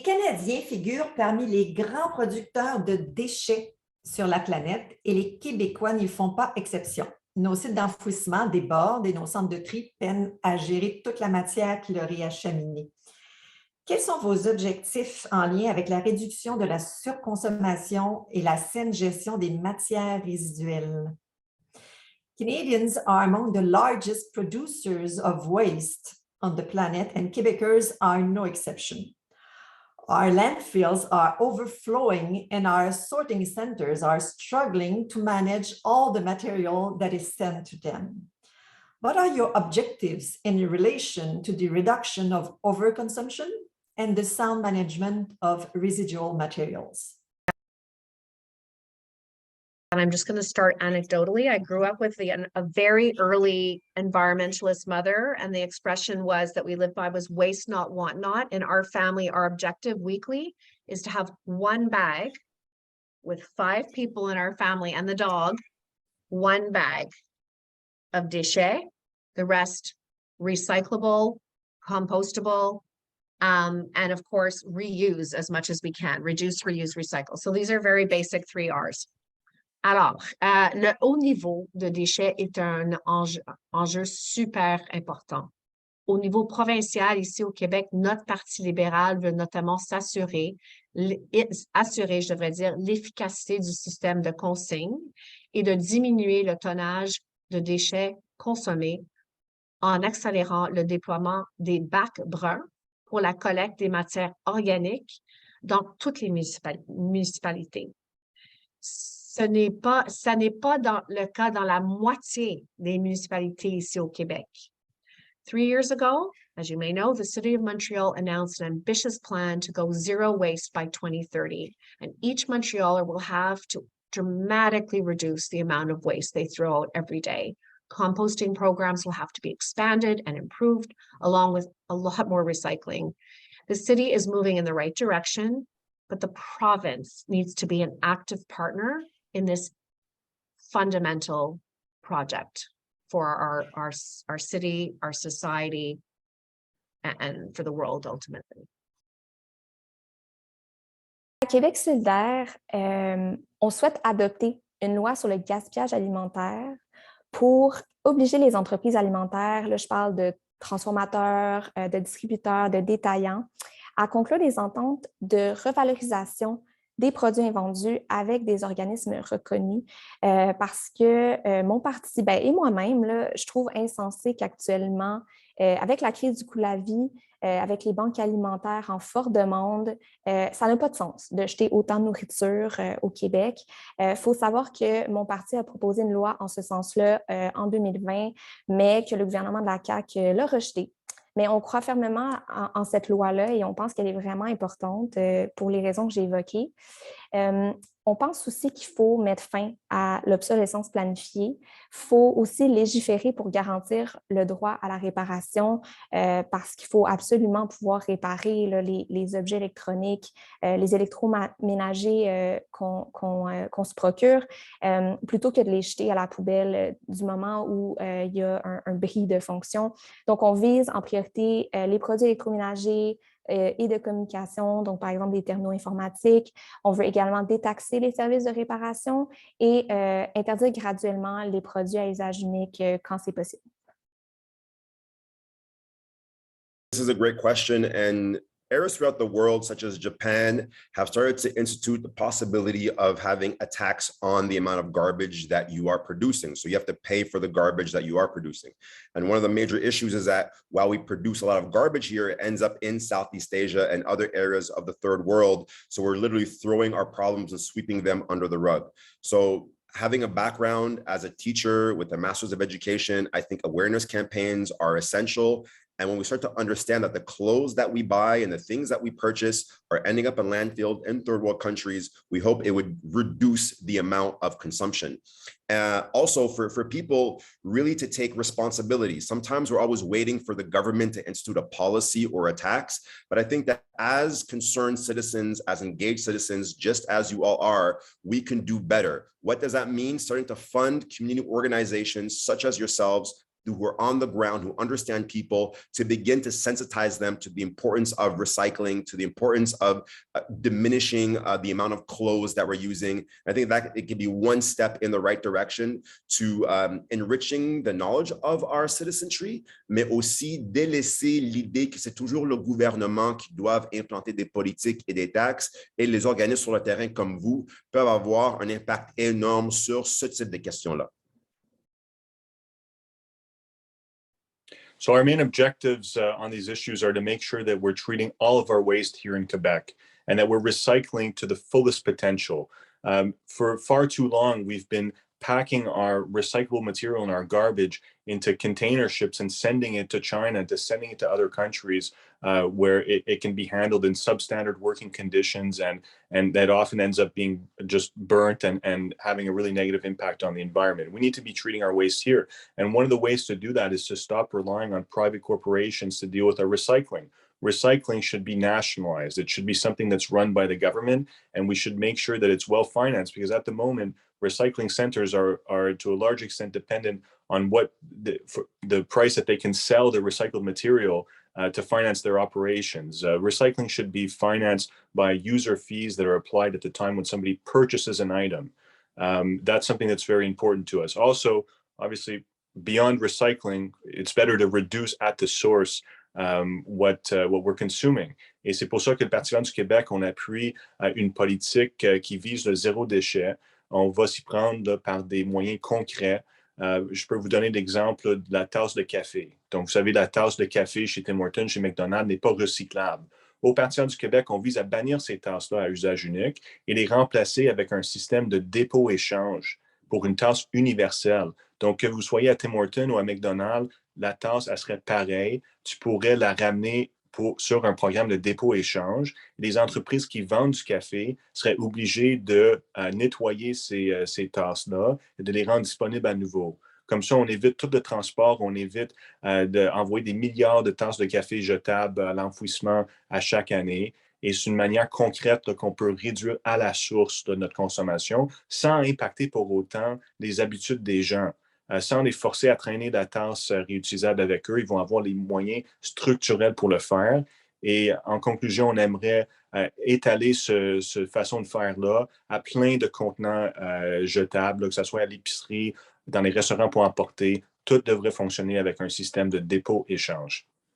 Canadiens figurent parmi les grands producteurs de déchets sur la planète et les Québécois n'y font pas exception. Nos sites d'enfouissement débordent et nos centres de tri peinent à gérer toute la matière qui leur est acheminée. Quels sont vos objectifs en lien avec la réduction de la surconsommation et la saine gestion des matières résiduelles? Canadians are among the largest producers of waste on the planet, and Quebecers are no exception. Our landfills are overflowing and our sorting centers are struggling to manage all the material that is sent to them. What are your objectives in relation to the reduction of overconsumption and the sound management of residual materials? And I'm just going to start anecdotally. I grew up with a very early environmentalist mother, and the expression was that we live by was waste not, want not. In our family, our objective weekly is to have one bag with 5 people in our family and the dog, one bag of déchets, the rest recyclable, compostable, and of course, reuse as much as we can, reduce, reuse, recycle. So these are very basic 3 R's. Alors, le haut niveau de déchets est un enjeu super important. Au niveau provincial, ici au Québec, notre Parti libéral veut notamment assurer, je devrais dire, l'efficacité du système de consigne et de diminuer le tonnage de déchets consommés en accélérant le déploiement des bacs bruns pour la collecte des matières organiques dans toutes les municipalités. Ça n'est pas dans le cas dans la moitié des municipalités ici au Québec. 3 years ago, as you may know, the City of Montreal announced an ambitious plan to go zero waste by 2030, and each Montrealer will have to dramatically reduce the amount of waste they throw out every day. Composting programs will have to be expanded and improved, along with a lot more recycling. The city is moving in the right direction, but the province needs to be an active partner in this fundamental project for our city, our society, and for the world ultimately. À Québec solidaire, on souhaite adopter une loi sur le gaspillage alimentaire pour obliger les entreprises alimentaires, là je parle de transformateurs, de distributeurs, de détaillants, à conclure des ententes de revalorisation des produits invendus avec des organismes reconnus parce que mon parti et moi-même, là, je trouve insensé qu'actuellement, avec la crise du coût de la vie, avec les banques alimentaires en fort demande, ça n'a pas de sens de jeter autant de nourriture au Québec. Il faut savoir que mon parti a proposé une loi en ce sens-là en 2020, mais que le gouvernement de la CAQ l'a rejetée. Mais on croit fermement en cette loi-là et on pense qu'elle est vraiment importante pour les raisons que j'ai évoquées. On pense aussi qu'il faut mettre fin à l'obsolescence planifiée. Il faut aussi légiférer pour garantir le droit à la réparation parce qu'il faut absolument pouvoir réparer là, les objets électroniques, les électroménagers qu'on se procure plutôt que de les jeter à la poubelle du moment où il y a un bris de fonction. Donc, on vise en priorité les produits électroménagers, et de communication, donc par exemple des terminaux informatiques. On veut également détaxer les services de réparation et interdire graduellement les produits à usage unique quand c'est possible. This is a great question, and areas throughout the world, such as Japan, have started to institute the possibility of having a tax on the amount of garbage that you are producing. So you have to pay for the garbage that you are producing. And one of the major issues is that while we produce a lot of garbage here, it ends up in Southeast Asia and other areas of the third world. So we're literally throwing our problems and sweeping them under the rug. So having a background as a teacher with a master's of education, I think awareness campaigns are essential. And when we start to understand that the clothes that we buy and the things that we purchase are ending up in landfills in third world countries, we hope it would reduce the amount of consumption. Also for people really to take responsibility. Sometimes we're always waiting for the government to institute a policy or a tax, but I think that as concerned citizens, as engaged citizens, just as you all are, we can do better. What does that mean? Starting to fund community organizations such as yourselves, who are on the ground, who understand people, to begin to sensitize them to the importance of recycling, to the importance of diminishing the amount of clothes that we're using. I think that it can be one step in the right direction to enriching the knowledge of our citizenry, mais aussi délaisser l'idée que c'est toujours le gouvernement qui doit implanter des politiques et des taxes, et les organismes sur le terrain comme vous peuvent avoir un impact énorme sur ce type de questions-là. So our main objectives on these issues are to make sure that we're treating all of our waste here in Quebec and that we're recycling to the fullest potential. For far too long, we've been packing our recyclable material and our garbage into container ships and sending it to China, sending it to other countries where it can be handled in substandard working conditions, and that often ends up being just burnt and having a really negative impact on the environment. We need to be treating our waste here. And one of the ways to do that is to stop relying on private corporations to deal with our recycling. Recycling should be nationalized. It should be something that's run by the government, and we should make sure that it's well financed, because at the moment, recycling centers are to a large extent dependent on what the price that they can sell the recycled material to finance their operations. Recycling should be financed by user fees that are applied at the time when somebody purchases an item. That's something that's very important to us. Also, obviously, beyond recycling, it's better to reduce at the source what we're consuming. Et c'est pour ça que le Parti vert du Québec, on appuie une politique qui vise le zéro déchet. On va s'y prendre par des moyens concrets. Je peux vous donner l'exemple de la tasse de café. Donc, vous savez, la tasse de café chez Tim Hortons, chez McDonald's n'est pas recyclable. Au Parti vert du Québec, on vise à bannir ces tasses-là à usage unique et les remplacer avec un système de dépôt-échange pour une tasse universelle. Donc, que vous soyez à Tim Hortons ou à McDonald's, la tasse, elle serait pareille. Tu pourrais la ramener sur un programme de dépôt-échange. Les entreprises qui vendent du café seraient obligées de nettoyer ces tasses-là et de les rendre disponibles à nouveau. Comme ça, on évite tout le transport, on évite d'envoyer des milliards de tasses de café jetables à l'enfouissement à chaque année. Et c'est une manière concrète qu'on peut réduire à la source de notre consommation sans impacter pour autant les habitudes des gens. Sans les forcer à traîner la tasse réutilisable avec eux, ils vont avoir les moyens structurels pour le faire. Et en conclusion, on aimerait étaler cette façon de faire-là à plein de contenants jetables, que ce soit à l'épicerie, dans les restaurants pour emporter. Tout devrait fonctionner avec un système de dépôt-échange.